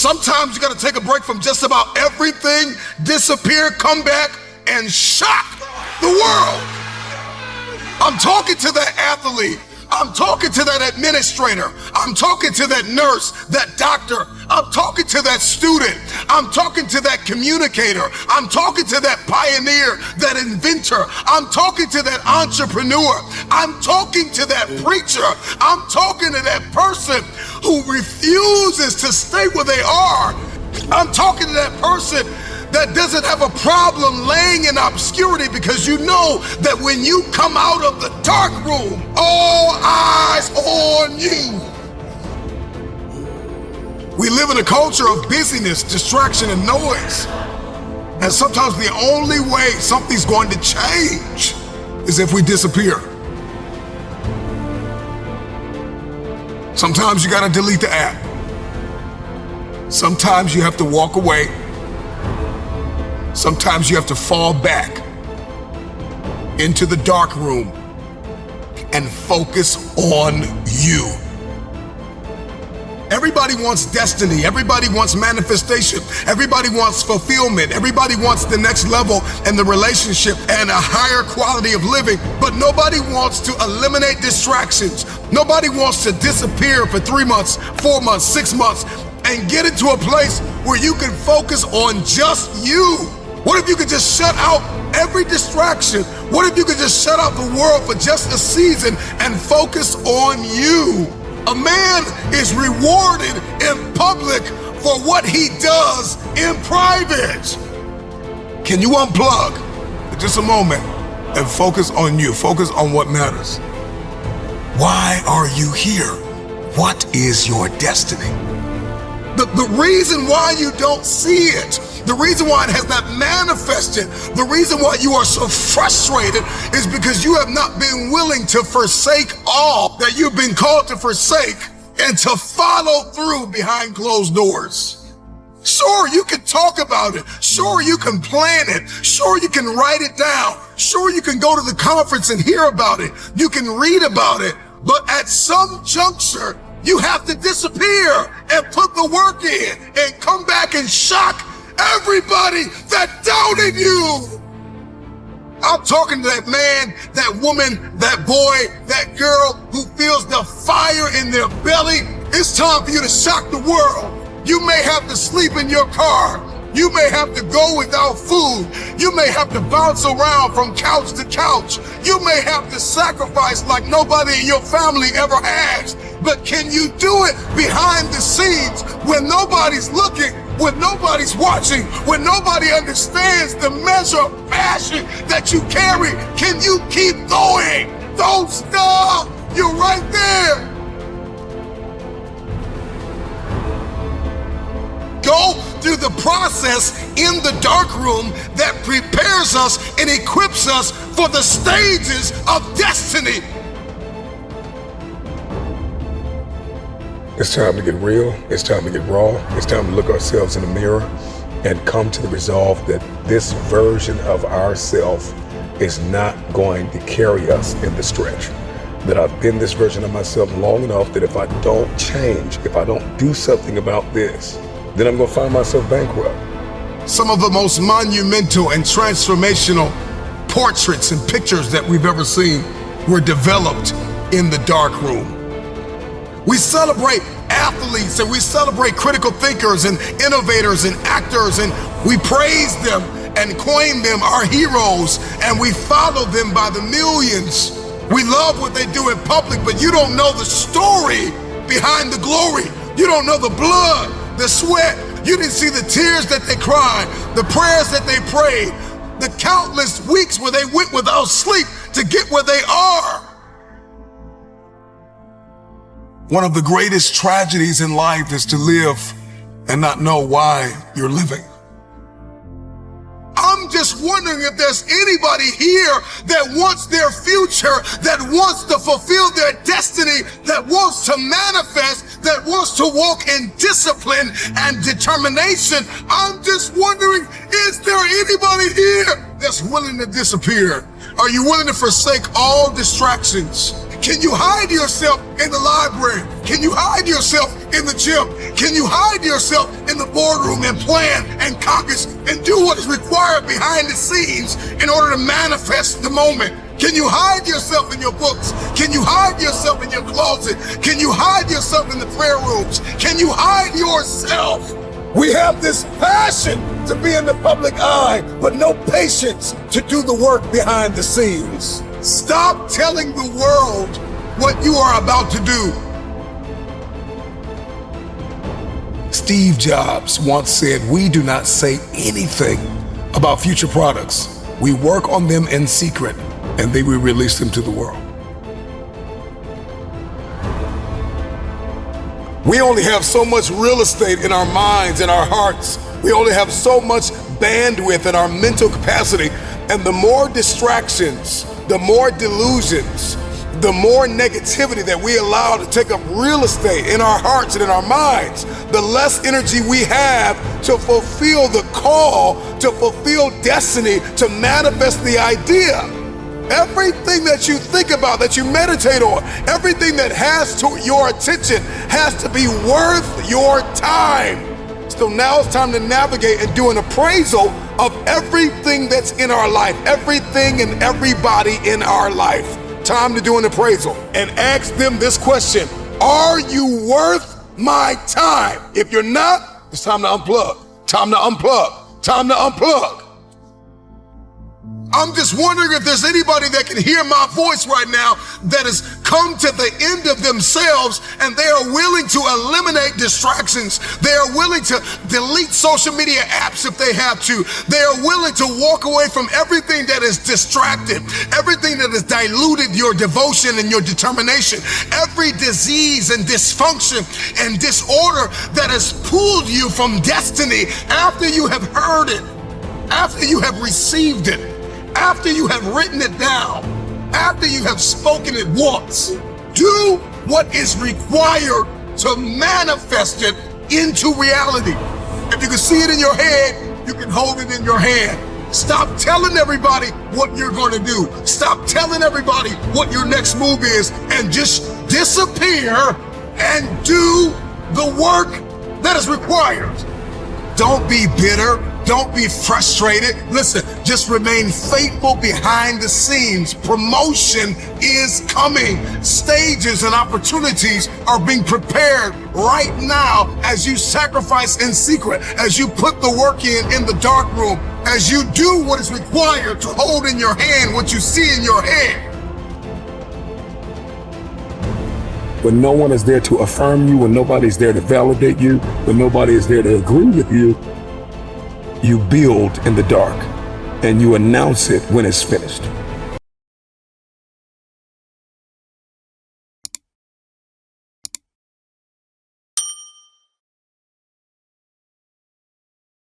Sometimes you got to take a break from just about everything, disappear, come back, and shock the world. I'm talking to that athlete. I'm talking to that administrator. I'm talking to that nurse, that doctor. I'm talking to that student. I'm talking to that communicator. I'm talking to that pioneer, that inventor. I'm talking to that entrepreneur. I'm talking to that preacher. I'm talking to that person who refuses to stay where they are. I'm talking to that person that doesn't have a problem laying in obscurity, because you know that when you come out of the dark room, all eyes on you. We live in a culture of busyness, distraction, and noise. And sometimes the only way something's going to change is if we disappear. Sometimes you gotta delete the app. Sometimes you have to walk away. Sometimes you have to fall back into the dark room and focus on you. Everybody wants destiny. Everybody wants manifestation. Everybody wants fulfillment. Everybody wants the next level in the relationship and a higher quality of living. But nobody wants to eliminate distractions. Nobody wants to disappear for 3 months, 4 months, 6 months, and get into a place where you can focus on just you. What if you could just shut out every distraction? What if you could just shut out the world for just a season and focus on you? A man is rewarded in public for what he does in private. Can you unplug for just a moment and focus on you? Focus on what matters. Why are you here? What is your destiny? The reason why you don't see it, the reason why it has not manifested, the reason why you are so frustrated is because you have not been willing to forsake all that you've been called to forsake and to follow through behind closed doors. Sure, you can talk about it. Sure, you can plan it. Sure, you can write it down. Sure, you can go to the conference and hear about it. You can read about it. But at some juncture, you have to disappear and put the work in and come back and shock everybody that doubted you. I'm talking to that man, that woman, that boy, that girl who feels the fire in their belly. It's time for you to shock the world. You may have to sleep in your car. You may have to go without food. You may have to bounce around from couch to couch. You may have to sacrifice like nobody in your family ever has. But can you do it behind the scenes when nobody's looking, when nobody's watching, when nobody understands the measure of passion that you carry? Can you keep going? Don't stop. You're right there. Go through the process in the dark room that prepares us and equips us for the stages of destiny. It's time to get real. It's time to get raw. It's time to look ourselves in the mirror and come to the resolve that this version of ourselves is not going to carry us in the stretch. That I've been this version of myself long enough that if I don't change, if I don't do something about this, then I'm gonna find myself bankrupt. Some of the most monumental and transformational portraits and pictures that we've ever seen were developed in the dark room. We celebrate athletes and we celebrate critical thinkers and innovators and actors, and we praise them and coin them our heroes, and we follow them by the millions. We love what they do in public, but you don't know the story behind the glory. You don't know the blood, the sweat. You didn't see the tears that they cried, the prayers that they prayed, the countless weeks where they went without sleep to get where they are. One of the greatest tragedies in life is to live and not know why you're living. I'm just wondering if there's anybody here that wants their future, that wants to fulfill their destiny, that wants to manifest, that wants to walk in discipline and determination. I'm just wondering, is there anybody here that's willing to disappear? Are you willing to forsake all distractions Can you hide yourself in the library? Can you hide yourself in the gym? Can you hide yourself in the boardroom and plan and caucus and do what is required behind the scenes in order to manifest the moment? Can you hide yourself in your books? Can you hide yourself in your closet? Can you hide yourself in the prayer rooms? Can you hide yourself? We have this passion to be in the public eye, but no patience to do the work behind the scenes. Stop telling the world what you are about to do. Steve Jobs once said, "We do not say anything about future products. We work on them in secret, and then we release them to the world." We only have so much real estate in our minds and our hearts. We only have so much bandwidth in our mental capacity. And the more distractions, the more delusions, the more negativity that we allow to take up real estate in our hearts and in our minds, the less energy we have to fulfill the call, to fulfill destiny, to manifest the idea. Everything that you think about, that you meditate on, everything that has to your attention has to be worth your time. So now it's time to navigate and do an appraisal of everything that's in our life, everything and everybody in our life. Time to do an appraisal and ask them this question: are you worth my time? If you're not, it's time to unplug. Time to unplug. Time to unplug. I'm just wondering if there's anybody that can hear my voice right now that has come to the end of themselves and they are willing to eliminate distractions. They are willing to delete social media apps if they have to. They are willing to walk away from everything that is distracted, everything that has diluted your devotion and your determination, every disease and dysfunction and disorder that has pulled you from destiny after you have heard it, after you have received it, after you have written it down, after you have spoken it once. Do what is required to manifest it into reality. If you can see it in your head, you can hold it in your hand. Stop telling everybody what you're going to do. Stop telling everybody what your next move is, and just disappear and do the work that is required. Don't be bitter. Don't be frustrated. Listen, just remain faithful behind the scenes. Promotion is coming. Stages and opportunities are being prepared right now as you sacrifice in secret, as you put the work in the dark room, as you do what is required to hold in your hand what you see in your head. When no one is there to affirm you, when nobody's there to validate you, when nobody is there to agree with you, you build in the dark and you announce it when it's finished.